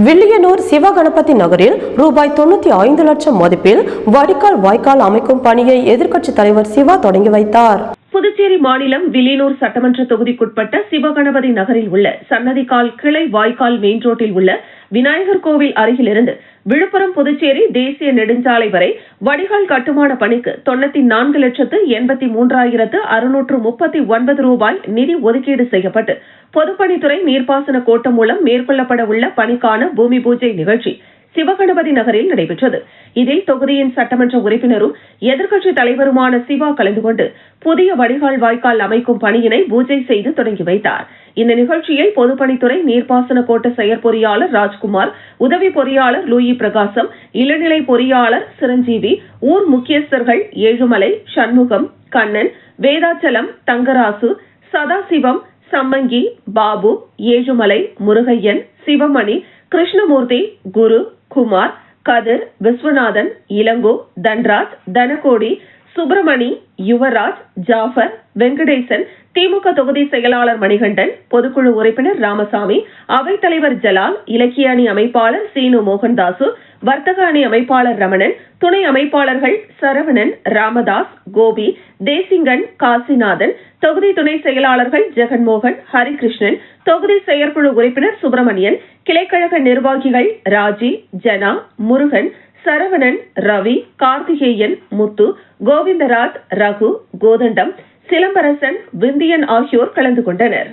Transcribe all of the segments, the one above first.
வில்லியனூர் சிவகணபதி நகரில் ரூபாய் 95 லட்சம் மதிப்பில் வடிகால் வாய்க்கால் அமைக்கும் பணியை எதிர்க்கட்சித் தலைவர் சிவா தொடங்கி வைத்தார். புதுச்சேரி மாநிலம் வில்லியனூர் சட்டமன்ற தொகுதிக்குட்பட்ட சிவகணபதி நகரில் உள்ள சன்னதிகால் கிளை வாய்க்கால் மெயின் ரோட்டில் உள்ள விநாயகர் கோவில் அருகிலிருந்து விழுப்புரம் புதுச்சேரி தேசிய நெடுஞ்சாலை வரை வடிகால் கட்டுமான பணிக்கு 94,83,639 ரூபாய் நிதி ஒதுக்கீடு செய்யப்பட்டு பொதுப்பணித்துறை நீர்ப்பாசன கோட்டம் மூலம் மேற்கொள்ளப்பட உள்ள பணிக்கான பூமி பூஜை நிகழ்ச்சி சிவகணபதி நகரில் நடைபெற்றது. இதில் தொகுதியின் சட்டமன்ற உறுப்பினரும் எதிர்க்கட்சித் தலைவருமான சிவா கலந்து கொண்டு புதிய வடிகால் வாய்க்கால் அமைக்கும் பணியினை பூஜை செய்து தொடங்கி வைத்தார். இந்த நிகழ்ச்சியில் பொதுப்பணித்துறை நீர்ப்பாசன கோட்ட செயற்பொறியாளர் ராஜ்குமார், உதவி பொறியாளர் லூயி பிரகாசம், இளநிலை பொறியாளர் சிரஞ்சீவி, ஊர் முக்கியஸ்தர்கள் ஏழுமலை, சண்முகம், கண்ணன், வேதாச்சலம், தங்கராசு, சதாசிவம், சம்மங்கி, பாபு, ஏழுமலை, முருகையன், சிவமணி, கிருஷ்ணமூர்த்தி, குரு, குமார், கதிர், விஸ்வநாதன், இளங்கோ, தன்ராஜ், தனகோடி, சுப்பிரமணி, யுவராஜ், ஜாஃபர், வெங்கடேசன், திமுக தொகுதி செயலாளர் மணிகண்டன், பொதுக்குழு உறுப்பினர் ராமசாமி, அவைத்தலைவர் ஜலால், இலக்கிய அணி அமைப்பாளர் சீனு மோகன்தாசு, வர்த்தக அணி அமைப்பாளர் ரமணன், துணை அமைப்பாளர்கள் சரவணன், ராமதாஸ், கோபி, தேசிங்கன், காசிநாதன், தொகுதி துணை செயலாளர்கள் ஜெகன்மோகன், ஹரிகிருஷ்ணன், தொகுதி செயற்குழு உறுப்பினர் சுப்பிரமணியன், கிளைக்கழக நிர்வாகிகள் ராஜி, ஜனா, முருகன், சரவணன், ரவி, கார்த்திகேயன், முத்து, கோவிந்தராஜ், ரகு, கோதண்டம், சிலம்பரசன், விந்தியன் ஆகியோர் கலந்து கொண்டனர்.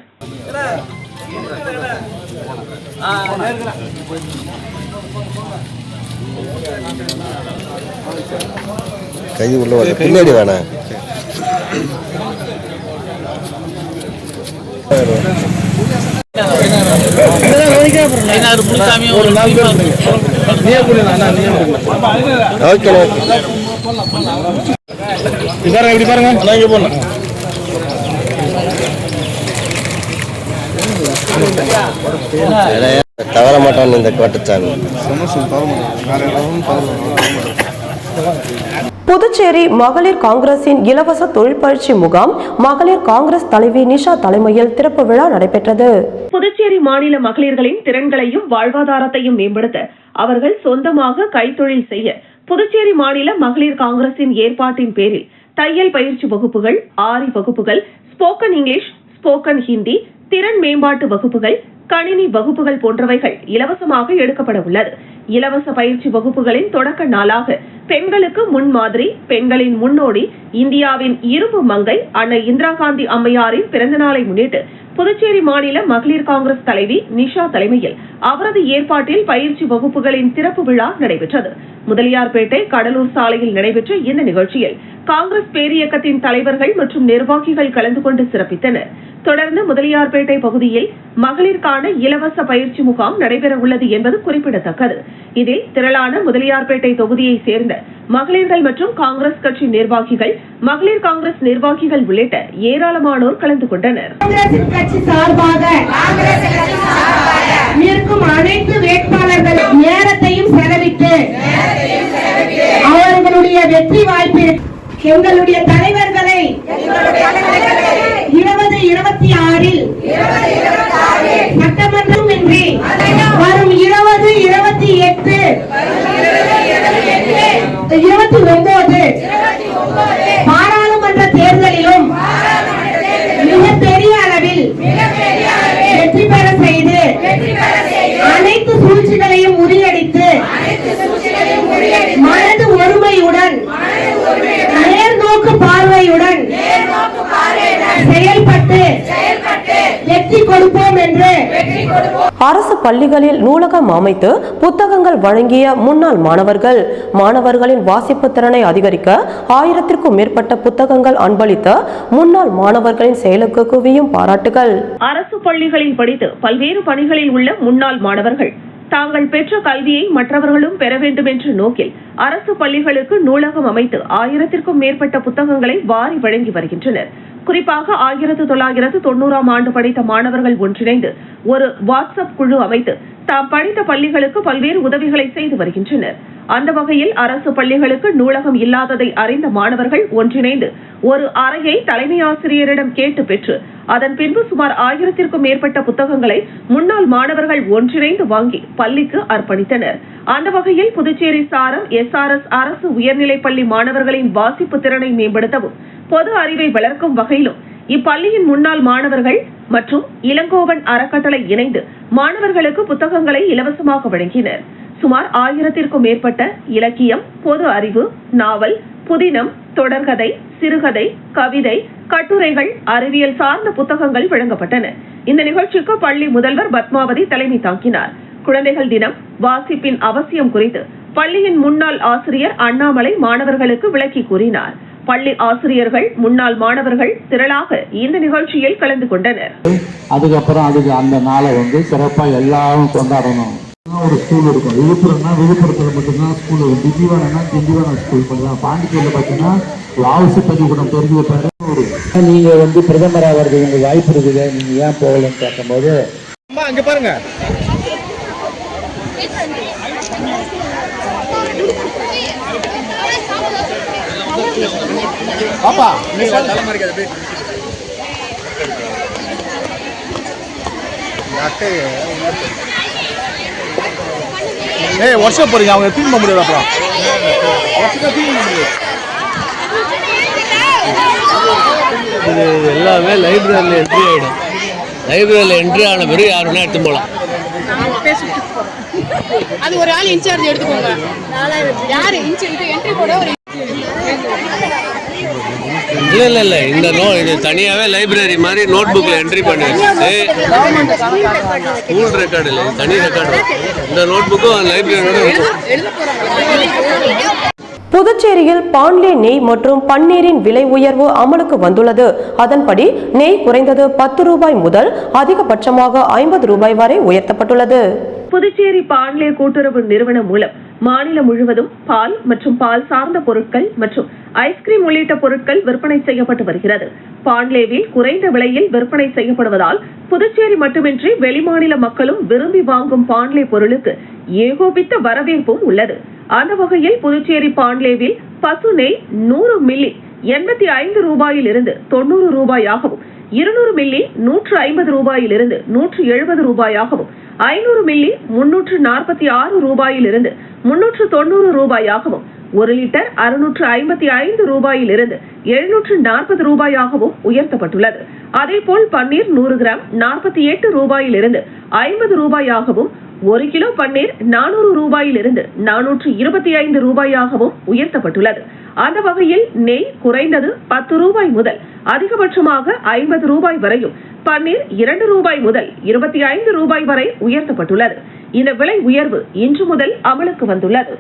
கை உள்ள பின்னாடி வேணாம். இப்படி பாருங்க போடலாம். தவற மாட்டான் இந்த கோட்டச்சாமி. புதுச்சேரி மகளிர் காங்கிரசின் இலவச தொழில் பயிற்சி முகாம் மகளிர் காங்கிரஸ் தலைவி நிஷா தலைமையில் திறப்பு விழா நடைபெற்றது. புதுச்சேரி மாநில மகளிர்களின் திறன்களையும் வாழ்வாதாரத்தையும் மேம்படுத்த அவர்கள் சொந்தமாக கைத்தொழில் செய்ய புதுச்சேரி மாநில மகளிர் காங்கிரசின் ஏற்பாட்டின் பேரில் தையல் பயிற்சி வகுப்புகள், ஆரி வகுப்புகள், ஸ்போக்கன் இங்கிலீஷ், ஸ்போக்கன் ஹிந்தி, திறன் மேம்பாட்டு வகுப்புகள், கணினி வகுப்புகள் போன்றவைகள் இலவசமாக எடுக்கப்பட உள்ளது. இலவச பயிற்சி வகுப்புகளின் தொடக்க நாளாக பெண்களுக்கு முன்மாதிரி, பெண்களின் முன்னோடி, இந்தியாவின் இரும்பு மங்கை அன்னை இந்திரா காந்தி அம்மையாரின் பிறந்த நாளை முன்னிட்டு புதுச்சேரி மாநில மகளிர் காங்கிரஸ் தலைவி நிஷா தலைமையில் அவரது ஏற்பாட்டில் பயிற்சி வகுப்புகளின் திறப்பு விழா நடைபெற்றது. முதலியார்பேட்டை கடலூர் சாலையில் நடைபெற்ற இந்த நிகழ்ச்சியில் காங்கிரஸ் பேரியக்கத்தின் தலைவர்கள் மற்றும் நிர்வாகிகள் கலந்து கொண்டு சிறப்பித்தனர். தொடர்ந்து முதலியார்பேட்டை பகுதியில் மகளிருக்கான இலவச பயிற்சி முகாம் நடைபெற உள்ளது என்பது குறிப்பிடத்தக்கது. இதில் திரளான முதலியார்பேட்டை தொகுதியை சேர்ந்த மகளிர்கள் மற்றும் காங்கிரஸ் கட்சி நிர்வாகிகள், மகளிர் காங்கிரஸ் நிர்வாகிகள் உள்ளிட்ட ஏராளமானோர் கலந்து கொண்டனர். அனைத்து வேட்பாளர்கள் நேரத்தையும் செலவிட்டு அவர்களுடைய வெற்றி வாய்ப்பு எங்களுடைய தலைவர்களை 2026 சட்டமன்றம் இன்றி வரும் 2028, 29 பாராளுமன்ற தேர்தலிலும் மிகப்பெரிய அளவில் வெற்றி பெற செய்து அனைத்து சூழ்ச்சிகளையும் முறியடித்து மனது ஒருமையுடன் நேர்நோக்கு பார்வையுடன் செயல்பட்டு வெற்றி கொடுப்போம் என்று அரசு பள்ளிகளில் நூலகம் அமைத்து புத்தகங்கள் வழங்கிய முன்னாள் மாணவர்களின் வாசிப்பு திறனை அதிகரிக்க 1000க்கும் மேற்பட்ட புத்தகங்கள் அன்பளித்த முன்னாள் மாணவர்களின் செயலுக்கு குவியும் பாராட்டுகள். அரசு பள்ளிகளில் படித்து பல்வேறு பணிகளில் உள்ள முன்னாள் மாணவர்கள் தாங்கள் பெற்ற கல்வியை மற்றவர்களும் பெற வேண்டும் என்ற நோக்கில் அரசு பள்ளிகளுக்கு நூலகம் அமைத்து 1000க்கும் மேற்பட்ட புத்தகங்களை வாரி வழங்கி வருகின்றனர். குறிப்பாக 1990ஆம் ஆண்டு படித்த மாணவர்கள் ஒன்றிணைந்து ஒரு வாட்ஸ்அப் குழு அமைத்து தாம் படித்த பள்ளிகளுக்கு பல்வேறு உதவிகளை செய்து வருகின்றனர். அந்த வகையில் அரசு பள்ளிகளுக்கு நூலகம் இல்லாததை அறிந்த மாணவர்கள் ஒன்றிணைந்து ஒரு அறையை தலைமை ஆசிரியரிடம் கேட்டு பெற்று அதன் பின்பு சுமார் 1000க்கும் மேற்பட்ட புத்தகங்களை முன்னாள் மாணவர்கள் ஒன்றிணைந்து வாங்கி பள்ளிக்கு அர்ப்பணித்தனர். அந்த வகையில் புதுச்சேரி சாரம் SRS அரசு உயர்நிலைப்பள்ளி மாணவர்களின் வாசிப்பு திறனை மேம்படுத்தவும் பொது அறிவை வளர்க்கும் வகையிலும் இப்பள்ளியின் முன்னாள் மாணவர்கள் மற்றும் இளங்கோவன் அறக்கட்டளை இணைந்து மாணவர்களுக்கு புத்தகங்களை இலவசமாக வழங்கினர். சுமார் 1000க்கும் மேற்பட்ட இலக்கியம், பொது அறிவு, நாவல், புதினம், தொடர்கதை, சிறுகதை, கவிதை, கட்டுரைகள், அறிவியல் சார்ந்த புத்தகங்கள் வழங்கப்பட்டன. இந்த நிகழ்ச்சிக்கு பள்ளி முதல்வர் பத்மாவதி தலைமை தாங்கினார். குழந்தைகள் தினம், வாசிப்பின் அவசியம் குறித்து பள்ளியின் முன்னாள் ஆசிரியர் அண்ணாமலை மாணவர்களுக்கு விளக்கி கூறினார். பள்ளி ஆசிரியர்கள், முன்னாள் மாணவர்கள் திரளாக இந்த நிகழ்ச்சியில் கலந்து கொண்டனர். அதுக்கப்புறம் அந்த நாளை சிறப்பா எல்லாரும் கொண்டாடணும். ஒரு ஸ்கூல் இருக்கும். விழுப்புரத்துல மட்டும்தான் ஸ்கூல் இருக்கும். திண்டிவனா ஸ்கூல் பண்ணலாம். பாண்டிச்சேரியில் பார்த்தீங்கன்னா வாவுசி பள்ளிக்கூடம் தெரிஞ்சு வைப்பாரு. நீங்க பிரதமர் ஆகிறது உங்களுக்கு வாய்ப்பு இருக்குது, நீங்க ஏன் போகலன்னு கேட்கும்போது அங்க பாருங்க. பாப்பா வருஷம் போறீங்க, அவங்க தீர்வு முடியாது. அப்புறம் இது எல்லாமே லைப்ரரியில் என்ட்ரி ஆகிடும். லைப்ரரியில் என்ட்ரி ஆன பிறகு யார் வேணா எடுத்து போகலாம். அது ஒரு ஆள் இன்சார்ஜ் எடுத்துக்கோங்க. யாரு என்ட்ரி போட ஒரு இல்லை இந்த இது தனியாகவே லைப்ரரி மாதிரி நோட் புக்கில் என்ட்ரி பண்ணி வச்சுட்டு ஸ்கூல் ரெக்கார்டு இல்லை, தனி ரெக்கார்டு. இந்த நோட் புக்கும் லைப்ரரியோட புதுச்சேரியில் பாண்லே நெய் மற்றும் பன்னீரின் விலை உயர்வு அமலுக்கு வந்துள்ளது. அதன்படி நெய் குறைந்தது 10 ரூபாய் முதல் அதிகபட்சமாக 50 ரூபாய் வரை உயர்த்தப்பட்டுள்ளது. புதுச்சேரி பாண்லே கூட்டுறவு நிறுவனம் மூலம் மாநிலம் முழுவதும் பால் மற்றும் பால் சார்ந்த பொருட்கள் மற்றும் ஐஸ்கிரீம் உள்ளிட்ட பொருட்கள் விற்பனை செய்யப்பட்டு வருகிறது. பாண்லேவில் குறைந்த விலையில் விற்பனை செய்யப்படுவதால் புதுச்சேரி மட்டுமின்றி வெளிமாநில மக்களும் விரும்பி வாங்கும் பாண்லே பொருளுக்கு ஏகோபித்த வரவேற்பும் உள்ளது. அந்த வகையில் புதுச்சேரி பாண்லேவில் பசு நெய் 100 மில்லி 85 ரூபாயிலிருந்து 90 ரூபாயாகவும், 200 மில்லி 150 ரூபாயிலிருந்து 170 ரூபாயாகவும், 500 மில்லி 346 ரூபாயிலிருந்து 390 ரூபாயாகவும், 1 லிட்டர் 655 ரூபாயிலிருந்து 740 ரூபாயாகவும் உயர்த்தப்பட்டுள்ளது. அதேபோல் பன்னீர் 100 கிராம் 48 ரூபாயிலிருந்து 50 ரூபாயாகவும், 1 கிலோ பன்னீர் 400 ரூபாயிலிருந்து 425 ரூபாயாகவும் உயர்த்தப்பட்டுள்ளது. அந்த வகையில் நெய் குறைந்தது 10 ரூபாய் முதல் அதிகபட்சமாக 50 ரூபாய் வரையும், பன்னீர் 2 ரூபாய் முதல் 25 ரூபாய் வரை உயர்த்தப்பட்டுள்ளது. இந்த விலை உயர்வு இன்று முதல் அமலுக்கு வந்துள்ளது.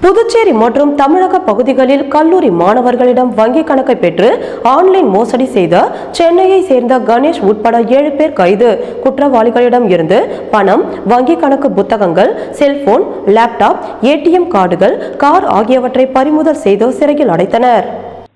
புதுச்சேரி மற்றும் தமிழக பகுதிகளில் கல்லூரி மாணவர்களிடம் வங்கிக் கணக்கை பெற்று ஆன்லைன் மோசடி செய்த சென்னையை சேர்ந்த கணேஷ் உட்பட 7 பேர் கைது. குற்றவாளிகளிடம் இருந்து பணம், வங்கிக் கணக்கு புத்தகங்கள், செல்போன், லேப்டாப், ATM கார்டுகள், கார் ஆகியவற்றை பறிமுதல் செய்து சிறையில் அடைத்தனர்.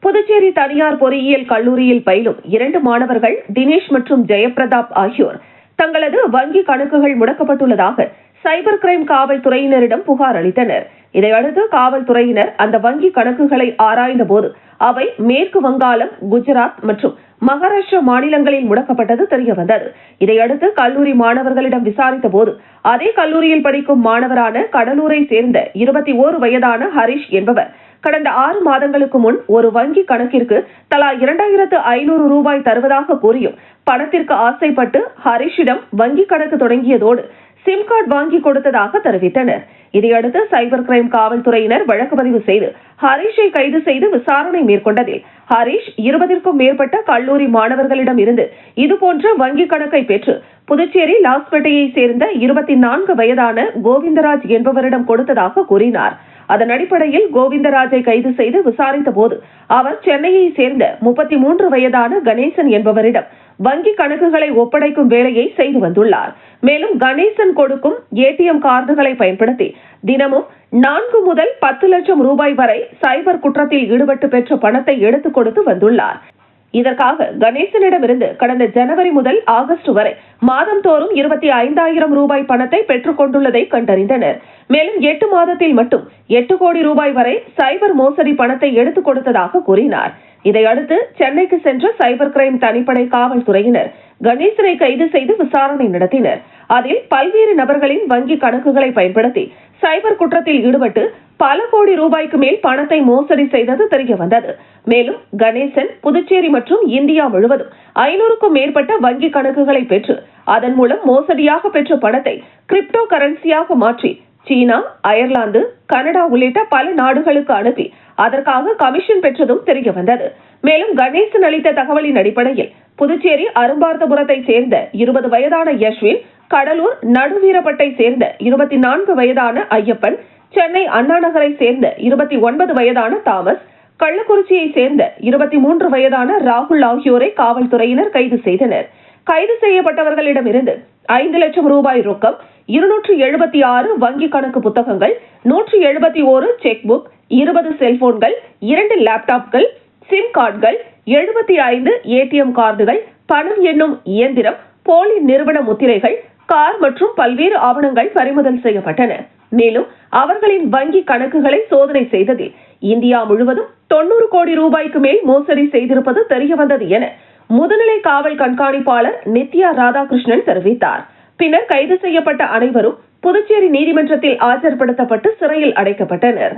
புதுச்சேரி தனியார் பொறியியல் கல்லூரியில் பயிலும் 2 மாணவர்கள் தினேஷ் மற்றும் ஜெயபிரதாப் ஆகியோர் தங்களது வங்கி கணக்குகள் முடக்கப்பட்டுள்ளதாக சைபர் கிரைம் காவல்துறையினரிடம் புகார் அளித்தனர். இதையடுத்து காவல்துறையினர் அந்த வங்கி கணக்குகளை ஆராய்ந்த போது அவை மேற்கு வங்காளம், குஜராத் மற்றும் மகாராஷ்டிரா மாநிலங்களில் முடக்கப்பட்டது தெரியவந்தது. இதையடுத்து கல்லூரி மாணவர்களிடம் விசாரித்த போது அதே கல்லூரியில் படிக்கும் மாணவரான கடலூரை சேர்ந்த 21 வயதான ஹரிஷ் என்பவர் கடந்த 6 மாதங்களுக்கு முன் ஒரு வங்கி கணக்கிற்கு தலா 2500 ரூபாய் தருவதாக கூறியும் பணத்திற்கு ஆசைப்பட்டு ஹரிஷிடம் வங்கி கணக்கு தொடங்கியதோடு சிம் கார்டு வாங்கி கொடுத்ததாக தெரிவித்தனர். இதையடுத்து சைபர் கிரைம் காவல்துறையினர் வழக்கு பதிவு செய்து ஹரிஷை கைது செய்து விசாரணை மேற்கொண்டதில் ஹரிஷ் 20க்கும் மேற்பட்ட கல்லூரி மாணவர்களிடம் இருந்து இதுபோன்ற வங்கி கணக்கை பெற்று புதுச்சேரி லாஸ்பேட்டையை சேர்ந்த 24 வயதான கோவிந்தராஜ் என்பவரிடம் கொடுத்ததாக கூறினார். அதன் அடிப்படையில் கோவிந்தராஜை கைது செய்து விசாரித்த போது அவர் சென்னையை சேர்ந்த 33 வயதான கணேசன் என்பவரிடம் வங்கி கணக்குகளை ஒப்படைக்கும் வேலையை செய்து வந்துள்ளார். மேலும் கணேசன் கொடுக்கும் ஏடிஎம் கார்டுகளை பயன்படுத்தி தினமும் 4 முதல் 10 லட்சம் ரூபாய் வரை சைபர் குற்றத்தில் ஈடுபட்டு பெற்ற பணத்தை எடுத்துக் கொடுத்து வந்துள்ளார். இதற்காக கணேசனிடமிருந்து கடந்த ஜனவரி முதல் ஆகஸ்ட் வரை மாதந்தோறும் 25,000 ரூபாய் பணத்தை பெற்றுக் கொண்டுள்ளதை கண்டறிந்தனர். மேலும் 8 மாதத்தில் மட்டும் 8 கோடி ரூபாய் வரை சைபர் மோசடி பணத்தை எடுத்துக் கொடுத்ததாக கூறினார். இதையடுத்து சென்னைக்கு சென்ற சைபர் கிரைம் தனிப்படை காவல்துறையினர் கணேசனை கைது செய்து விசாரணை நடத்தினர். அதில் பல்வேறு நபர்களின் வங்கி கணக்குகளை பயன்படுத்தி சைபர் குற்றத்தில் ஈடுபட்டு பல கோடி ரூபாய்க்கு மேல் பணத்தை மோசடி செய்தது தெரிய வந்தது. மேலும் கணேசன் புதுச்சேரி மற்றும் இந்தியா முழுவதும் 500க்கும் மேற்பட்ட வங்கி கணக்குகளை பெற்று அதன் மூலம் மோசடியாக பெற்ற பணத்தை கிரிப்டோ கரன்சியாக மாற்றி சீனா, அயர்லாந்து, கனடா உள்ளிட்ட பல நாடுகளுக்கு அனுப்பி அதற்காக கமிஷன் பெற்றதும் தெரிய வந்தது. மேலும் கணேசன் அளித்த தகவலின் அடிப்படையில் புதுச்சேரி அரும்பார்த்தபுரத்தை சேர்ந்த 20 வயதான யஸ்வின், கடலூர் நடுவீரப்பட்டை சேர்ந்த 24 வயதான ஐயப்பன், சென்னை அண்ணாநகரை சேர்ந்த 29 வயதான தாமஸ், கள்ளக்குறிச்சியை சேர்ந்த 23 வயதான ராகுல் ஆகியோரை காவல்துறையினர் கைது செய்தனர். கைது செய்யப்பட்டவர்களிடமிருந்து 5 லட்சம் ரூபாய் ரொக்கம், 276 வங்கி கணக்கு புத்தகங்கள், 171 செக் புக், 20 செல்போன்கள், 2 லேப்டாப்கள், சிம் கார்டுகள், 75 ஏடிஎம் கார்டுகள், பணம் எண்ணும் இயந்திரம், போலி நிறுவன முத்திரைகள், கார் மற்றும் பல்வேறு ஆவணங்கள் பறிமுதல் செய்யப்பட்டன. மேலும் அவர்களின் வங்கி கணக்குகளை சோதனை செய்ததில் இந்தியா முழுவதும் 90 கோடி ரூபாய்க்கு மேல் மோசடி செய்திருப்பது தெரியவந்தது என முதுநிலை காவல் கண்காணிப்பாளர் நித்யா ராதாகிருஷ்ணன் தெரிவித்தார். பின்னர் கைது செய்யப்பட்ட அனைவரும் புதுச்சேரி நீதிமன்றத்தில் ஆஜர்படுத்தப்பட்டு சிறையில் அடைக்கப்பட்டனர்.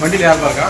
வண்டியில் யார் பாருக்கா?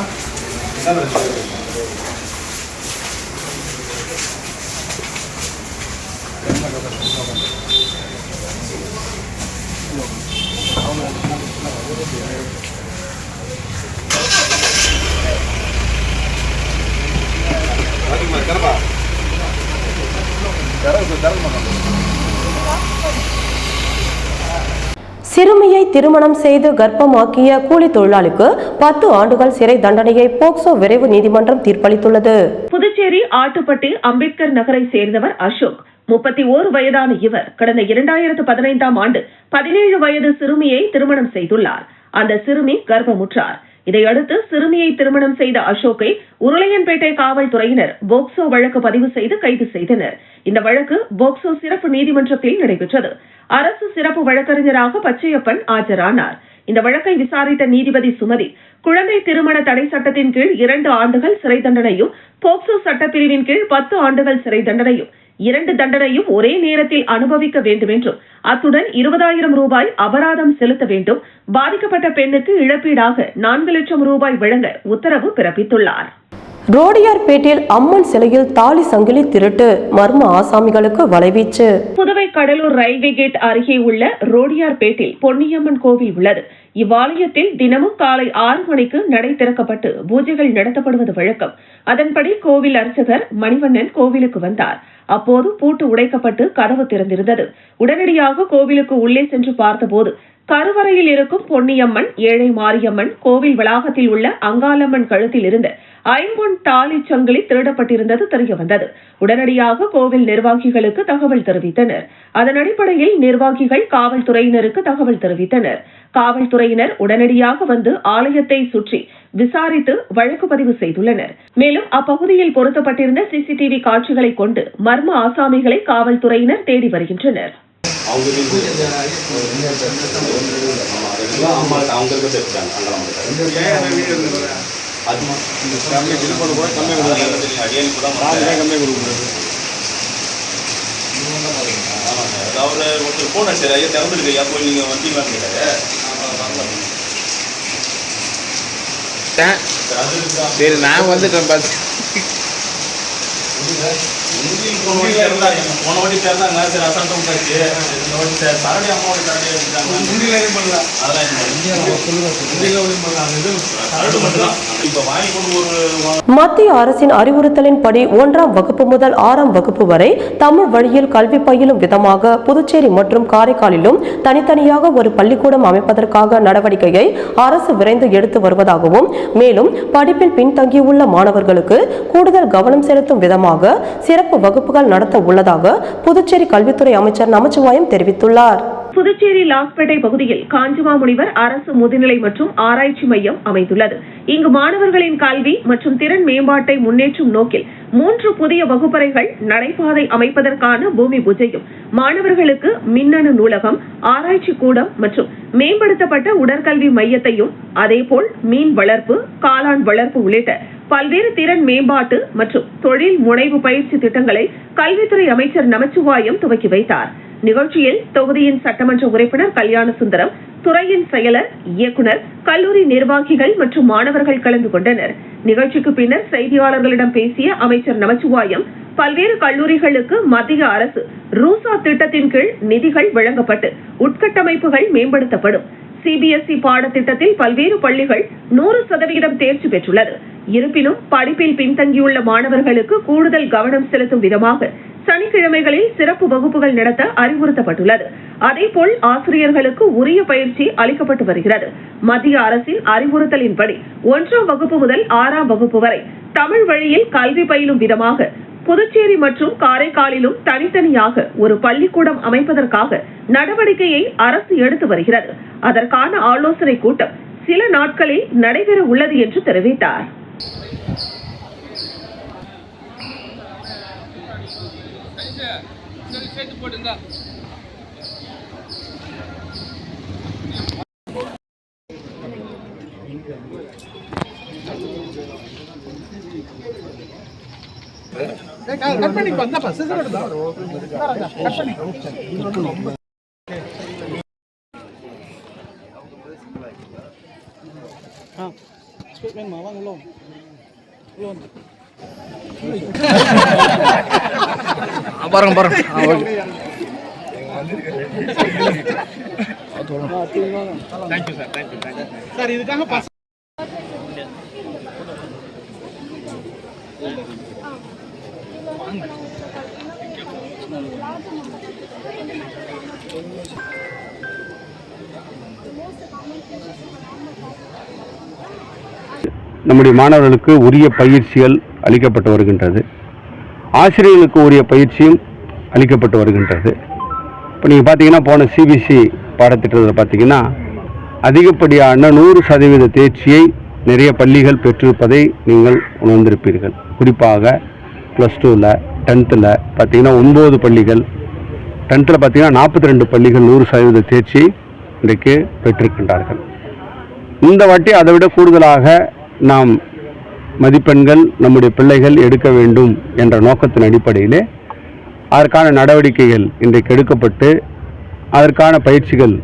சிறுமியை திருமணம் செய்து கர்ப்பமாக்கிய கூலி தொழிலாளிக்கு 10 ஆண்டுகள் சிறை தண்டனையை போக்சோ விரைவு நீதிமன்றம் தீர்ப்பளித்துள்ளது. புதுச்சேரி ஆட்டுப்பட்டி அம்பேத்கர் நகரை சேர்ந்தவர் அசோக். 31 வயதான இவர் கடந்த 2015ஆம் ஆண்டு 17 வயது சிறுமியை திருமணம் செய்துள்ளார். அந்த சிறுமி கர்ப்பமுற்றார். இதையடுத்து சிறுமியை திருமணம் செய்த அசோக்கை உருளையன்பேட்டை காவல்துறையினர் போக்சோ வழக்கு பதிவு செய்து கைது செய்தனர். இந்த வழக்கு போக்சோ சிறப்பு நீதிமன்றத்தில் நடைபெற்றது. அரசு சிறப்பு வழக்கறிஞராக பச்சையப்பன் ஆஜரானார். இந்த வழக்கை விசாரித்த நீதிபதி சுமதி, குழந்தை திருமண தடை சட்டத்தின் கீழ் 2 ஆண்டுகள் சிறை தண்டனையும், போக்சோ சட்டப்பிரிவின் கீழ் 10 ஆண்டுகள் சிறை தண்டனையும், 2 தண்டனையும் ஒரே நேரத்தில் அனுபவிக்க வேண்டும் என்றும், அத்துடன் 20,000 ரூபாய் அபராதம் செலுத்த வேண்டும், பாதிக்கப்பட்ட பெண்ணுக்கு இழப்பீடாக 4 லட்சம் ரூபாய் வழங்க உத்தரவு பிறப்பித்துள்ளார். ரோடியார்பேட்டில் அம்மன் சிலையில் தாலி சங்கிலி திருட்டு, மர்ம ஆசாமிகளுக்கு வலைவீச்சு. புதுவை கடலூர் ரயில்வே கேட் அருகே உள்ள ரோடியார்பேட்டில் பொன்னியம்மன் கோவில் உள்ளது. இவ்வாலயத்தில் தினமும் காலை 6 மணிக்கு நடை திறக்கப்பட்டு பூஜைகள் நடத்தப்படுவது வழக்கம். அதன்படி கோவில் அர்ச்சகர் மணிவண்ணன் கோவிலுக்கு வந்தார். அப்போது பூட்டு உடைக்கப்பட்டு கதவு திறந்திருந்தது. உடனடியாக கோவிலுக்கு உள்ளே சென்று பார்த்தபோது கருவறையில் இருக்கும் பொன்னியம்மன், ஏழை மாரியம்மன், கோவில் வளாகத்தில் உள்ள அங்காளம்மன் கழுத்தில் இருந்த 5 பொன் தாலி சங்கிலி திருடப்பட்டிருந்தது தெரியவந்தது. உடனடியாக கோவில் நிர்வாகிகளுக்கு தகவல் தெரிவித்தனர். அதன் அடிப்படையில் நிர்வாகிகள் காவல்துறையினருக்கு தகவல் தெரிவித்தனர். காவல்துறையினர் உடனடியாக வந்து ஆலயத்தை சுற்றி விசாரித்து வழக்கு பதிவு செய்துள்ளனர். மேலும் அப்பகுதியில் பொருத்தப்பட்டிருந்த சிசிடிவி காட்சிகளை கொண்டு மர்ம ஆசாமிகளை காவல்துறையினர் தேடி வருகின்றனர். சரி, நான் வந்துட்டேன். போன வாட்டி சேர்ந்தாங்க, சரி அசால்ட்டா விட்டாச்சு. இந்த வாட்டி சரடி அம்மாவோட சரடி எடுத்துட்டாங்க. மத்திய அரசின் அறிவுறுத்தலின்படி 1ஆம் வகுப்பு முதல் 6ஆம் வகுப்பு வரை தமிழ் வழியில் கல்வி பயிலும் விதமாக புதுச்சேரி மற்றும் காரைக்காலிலும் தனித்தனியாக ஒரு பள்ளிக்கூடம் அமைப்பதற்காக நடவடிக்கையை அரசு விரைந்து எடுத்து வருவதாகவும், மேலும் படிப்பில் பின்தங்கியுள்ள மாணவர்களுக்கு கூடுதல் கவனம் செலுத்தும் விதமாக சிறப்பு வகுப்புகள் நடத்த உள்ளதாக புதுச்சேரி கல்வித்துறை அமைச்சர் நமச்சிவாயம் தெரிவித்துள்ளார். புதுச்சேரி லாஸ்பேட்டை பகுதியில் காஞ்சிமாமுனிவர் அரசு முதுநிலை மற்றும் ஆராய்ச்சி மையம் அமைந்துள்ளது. இங்கு மாணவர்களின் கல்வி மற்றும் திறன் மேம்பாட்டை முன்னேற்றும் நோக்கில் 3 புதிய வகுப்பறைகள், நடைபாதை அமைப்பதற்கான பூமி பூஜையும், மாணவர்களுக்கு மின்னணு நூலகம், ஆராய்ச்சி கூடம் மற்றும் மேம்படுத்தப்பட்ட உடற்கல்வி மையத்தையும், அதேபோல் மீன் வளர்ப்பு, காளான் வளர்ப்பு உள்ளிட்ட பல்வேறு திறன் மேம்பாட்டு மற்றும் தொழில் முனைவு பயிற்சி திட்டங்களை கல்வித்துறை அமைச்சர் நமச்சிவாயம் துவக்கி வைத்தார். நிகழ்ச்சியில் தொகுதியின் சட்டமன்ற உறுப்பினர் கல்யாண சுந்தரம், துறையின் செயலர், இயக்குனர், கல்லூரி நிர்வாகிகள் மற்றும் மாணவர்கள் கலந்து கொண்டனர். நிகழ்ச்சிக்கு பின்னர் செய்தியாளர்களிடம் பேசிய அமைச்சர் நமச்சிவாயம், பல்வேறு கல்லூரிகளுக்கு மத்திய அரசு ரூசா திட்டத்தின் கீழ் நிதிகள் வழங்கப்பட்டு உட்கட்டமைப்புகள் மேம்படுத்தப்படும். சிபிஎஸ்இ பாடத்திட்டத்தில் பல்வேறு பள்ளிகள் 100% தேர்ச்சி பெற்றுள்ளது. இருப்பினும் படிப்பில் பின்தங்கியுள்ள மாணவர்களுக்கு கூடுதல் கவனம் செலுத்தும் விதமாக சனிக்கிழமைகளில் சிறப்பு வகுப்புகள் நடத்த அறிவுறுத்தப்பட்டுள்ளது. அதேபோல் ஆசிரியர்களுக்கு உரிய பயிற்சி அளிக்கப்பட்டு வருகிறது. மத்திய அரசின் அறிவுறுத்தலின்படி 1ஆம் வகுப்பு முதல் 6ஆம் வகுப்பு வரை தமிழ் வழியில் கல்வி பயிலும் விதமாக புதுச்சேரி மற்றும் காரைக்காலிலும் தனித்தனியாக ஒரு பள்ளிக்கூடம் அமைப்பதற்காக நடவடிக்கையை அரசு எடுத்து வருகிறது. அதற்கான ஆலோசனை கூட்டம் சில நாட்களில் நடைபெற உள்ளது என்று தெரிவித்தார். நம்முடைய மாணவர்களுக்கு உரிய பயிற்சிகள் அளிக்கப்பட்டு வருகின்றது. ஆசிரியர்களுக்கு உரிய பயிற்சியும் அளிக்கப்பட்டு வருகின்றது. இப்போ நீங்கள் பார்த்தீங்கன்னா, போன சிபிஎஸ்இ பாடத்திட்டத்தில் பார்த்தீங்கன்னா அதிகப்படியான 100% தேர்ச்சியை நிறைய பள்ளிகள் பெற்றிருப்பதை நீங்கள் உணர்ந்திருப்பீர்கள். குறிப்பாக +2ல் 10ல் பார்த்தீங்கன்னா 9 பள்ளிகள், 10ல் பார்த்தீங்கன்னா 42 பள்ளிகள் 100% தேர்ச்சி இன்றைக்கு பெற்றிருக்கின்றார்கள். இந்த வாட்டி அதை விட கூடுதலாக நாம் மதிப்பெண்கள் நம்முடைய பிள்ளைகள் எடுக்க வேண்டும் என்ற நோக்கத்தின் அடிப்படையிலே அதற்கான நடவடிக்கைகள் இன்றைக்கு எடுக்கப்பட்டு அதற்கான பயிற்சிகள்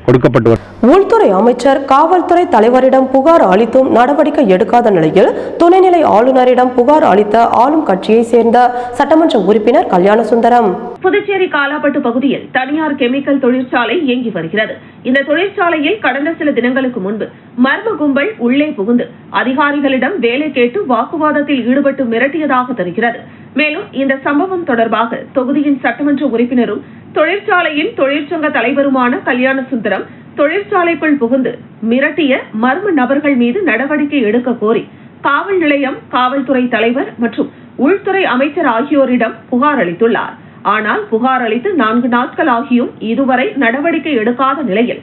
கொடுக்கப்பட்டு. உள்துறை அமைச்சர் காவல்துறை தலைவரிடம் புகார் அளித்தும் நடவடிக்கை எடுக்காத நிலையில் துணைநிலை ஆளுநரிடம் புகார் அளித்த ஆளும் கட்சியை சேர்ந்த சட்டமன்ற உறுப்பினர் கல்யாண சுந்தரம். புதுச்சேரி காலாப்பட்டு பகுதியில் தனியார் கெமிக்கல் தொழிற்சாலை இயங்கி வருகிறது. இந்த தொழிற்சாலையில் கடந்த சில தினங்களுக்கு முன்பு மர்ம கும்பல் உள்ளே புகுந்து அதிகாரிகளிடம் வேலை கேட்டு வாக்குவாதத்தில் ஈடுபட்டு மிரட்டியதாக தெரிகிறது. மேலும் இந்த சம்பவம் தொடர்பாக தொகுதியின் சட்டமன்ற உறுப்பினரும் தொழிற்சாலையின் தொழிற்சங்க தலைவருமான கல்யாண சுந்தரம் தொழிற்சாலைக்குள் புகுந்து மிரட்டிய மர்ம நபர்கள் மீது நடவடிக்கை எடுக்க கோரி காவல் நிலையம், காவல்துறை தலைவர் மற்றும் உள்துறை அமைச்சர் ஆகியோரிடம் புகார் அளித்துள்ளார். ஆனால் புகார் அளித்து 4 நாட்கள் ஆகியும் இதுவரை நடவடிக்கை எடுக்காத நிலையில்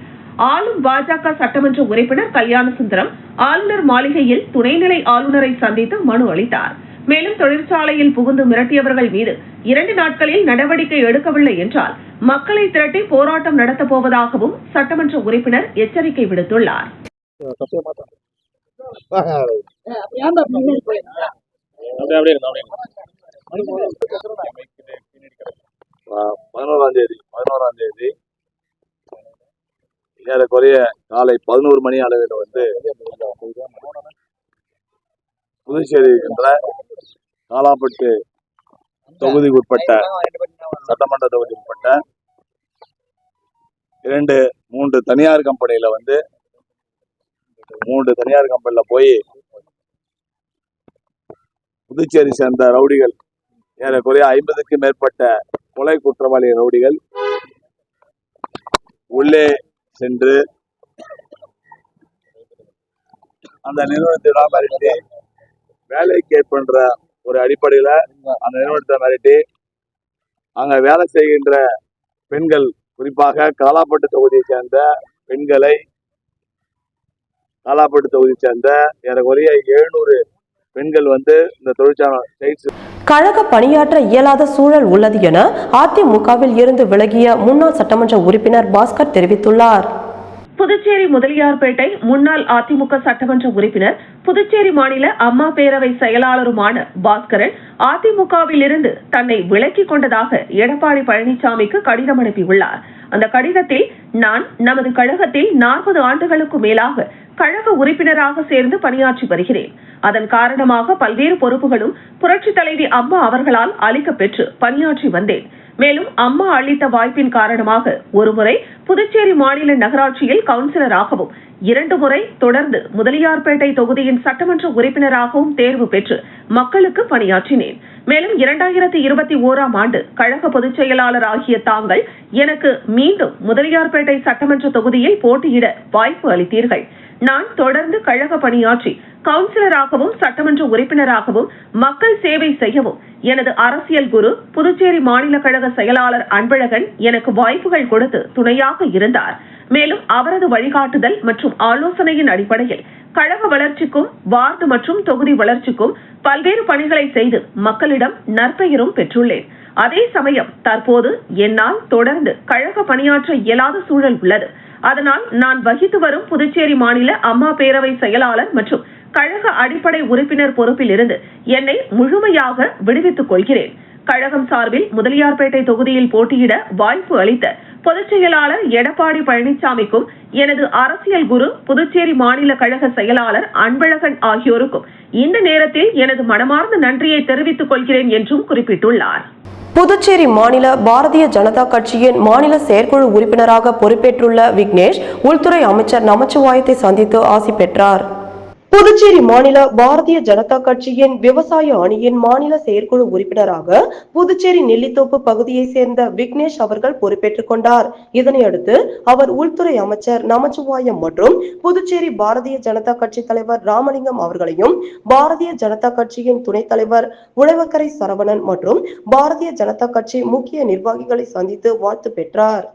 ஆளும் பாஜக சட்டமன்ற உறுப்பினர் கல்யாண சுந்தரம் ஆளுநர் மாளிகையில் துணைநிலை ஆளுநரை சந்தித்து மனு அளித்தார். மேலும் தொழிற்சாலையில் புகுந்து மிரட்டியவர்கள் மீது 2 நாட்களில் நடவடிக்கை எடுக்கவில்லை என்றால் மக்களை திரட்டி போராட்டம் நடத்தப் போவதாகவும் சட்டமன்ற உறுப்பினர் எச்சரிக்கை விடுத்துள்ளார். 11ஆம் தேதி ஏறக்குறைய காலை 11 மணி அளவில் புதுச்சேரி என்ற காலாப்பட்டு தொகுதிக்கு உட்பட்ட சட்டமன்ற தொகுதிக்கு உட்பட்ட 2-3 தனியார் கம்பெனியில வந்து 3 தனியார் கம்பெனில போய் புதுச்சேரி சேர்ந்த ரவுடிகள் ஏறக்குறைய 50க்கும் மேற்பட்ட கொலை குற்றவாளி ரவுடிகள் உள்ளே சென்று அந்த நிறுவனத்திடம் மிரட்டி வேலை கேட்பன்ற ஒரு அடிப்படையில அந்த நிறுவனத்தை மிரட்டி அங்க வேலை செய்கின்ற பெண்கள், குறிப்பாக காலாப்பட்டு தொகுதியை சேர்ந்த பெண்களை, காலாப்பட்டு தொகுதியை சேர்ந்த ஏறக்குறைய 700 பெண்கள் வந்து இந்த தொழிற்சாலை கழக பணியாற்ற இயலாத சூழல் உள்ளது என அதிமுகவில் இருந்து விலகிய முன்னாள் சட்டமன்ற உறுப்பினர் பாஸ்கர் தெரிவித்துள்ளார். புதுச்சேரி முதலியார்பேட்டை முன்னாள் அதிமுக சட்டமன்ற உறுப்பினர், புதுச்சேரி மாநில அம்மா பேரவை செயலாளருமான பாஸ்கரன் அதிமுகவில் இருந்து தன்னை விலக்கிக் கொண்டதாக எடப்பாடி பழனிசாமிக்கு கடிதம் அனுப்பியுள்ளார். அந்த கடிதத்தில், நான் நமது கழகத்தில் 40 ஆண்டுகளுக்கு மேலாக கழக உறுப்பினராக சேர்ந்து பணியாற்றி வருகிறேன். அதன் காரணமாக பல்வேறு பொறுப்புகளும் புரட்சித் தலைவி அம்மா அவர்களால் அளிக்கப்பெற்று பணியாற்றி வந்தேன். மேலும் அம்மா அளித்த வாய்ப்பின் காரணமாக ஒருமுறை புதுச்சேரி மாநில நகராட்சியில் கவுன்சிலராகவும் 2 முறை தொடர்ந்து முதலியார்பேட்டை தொகுதியின் சட்டமன்ற உறுப்பினராகவும் தேர்வு பெற்று மக்களுக்கு பணியாற்றினேன். மேலும் 2021ஆம் ஆண்டு கழக பொதுச் செயலாளர் ஆகிய தாங்கள் எனக்கு மீண்டும் முதலியார்பேட்டை சட்டமன்ற தொகுதியில் போட்டியிட வாய்ப்பு அளித்தீர்கள். நான் தொடர்ந்து கழக பணியாற்றி கவுன்சிலராகவும் சட்டமன்ற உறுப்பினராகவும் மக்கள் சேவை செய்யவும் எனது அரசியல் குரு புதுச்சேரி மாநில கழக செயலாளர் அன்பழகன் எனக்கு வாய்ப்புகள் கொடுத்து துணையாக இருந்தார். மேலும் அவரது வழிகாட்டுதல் மற்றும் ஆலோசனையின் அடிப்படையில் கழக வளர்ச்சிக்கும் வார்டு மற்றும் தொகுதி வளர்ச்சிக்கும் பல்வேறு பணிகளை செய்து மக்களிடம் நற்பெயரும் பெற்றுள்ளேன். அதே சமயம் தற்போது என்னால் தொடர்ந்து கழக பணியாற்ற இயலாத சூழல் உள்ளது. அதனால் நான் வகித்து வரும் புதுச்சேரி மாநில அம்மா பேரவை செயலாளர் மற்றும் கழக அடிப்படை உறுப்பினர் பொறுப்பில் இருந்து என்னை முழுமையாக விடுவித்துக் கொள்கிறேன். கழகம் சார்பில் முதலியார்பேட்டை தொகுதியில் போட்டியிட வாய்ப்பு அளித்த பொதுச் செயலாளர் எடப்பாடி பழனிசாமிக்கும் எனது அரசியல் குரு புதுச்சேரி மாநில கழக செயலாளர் அன்பழகன் ஆகியோருக்கும் இந்த நேரத்தில் எனது மனமார்ந்த நன்றியை தெரிவித்துக் கொள்கிறேன் என்றும் குறிப்பிட்டுள்ளார். புதுச்சேரி மாநில பாரதிய ஜனதா கட்சியின் மாநில செயற்குழு உறுப்பினராக பொறுப்பேற்றுள்ள விக்னேஷ் உள்துறை அமைச்சர் நமச்சிவாயத்தை சந்தித்து ஆசி பெற்றார். புதுச்சேரி மாநில பாரதிய ஜனதா கட்சியின் விவசாய அணியின் மாநில செயற்குழு உறுப்பினராக புதுச்சேரி நெல்லித்தோப்பு பகுதியை சேர்ந்த விக்னேஷ் அவர்கள் பொறுப்பேற்றுக் கொண்டார். இதனையடுத்து அவர் உள்துறை அமைச்சர் நமச்சிவாயம் மற்றும் புதுச்சேரி பாரதிய ஜனதா கட்சி தலைவர் ராமலிங்கம் அவர்களையும், பாரதிய ஜனதா கட்சியின் துணைத் தலைவர் உழவக்கரை சரவணன் மற்றும் பாரதிய ஜனதா கட்சி முக்கிய நிர்வாகிகளை சந்தித்து வாழ்த்து பெற்றார்.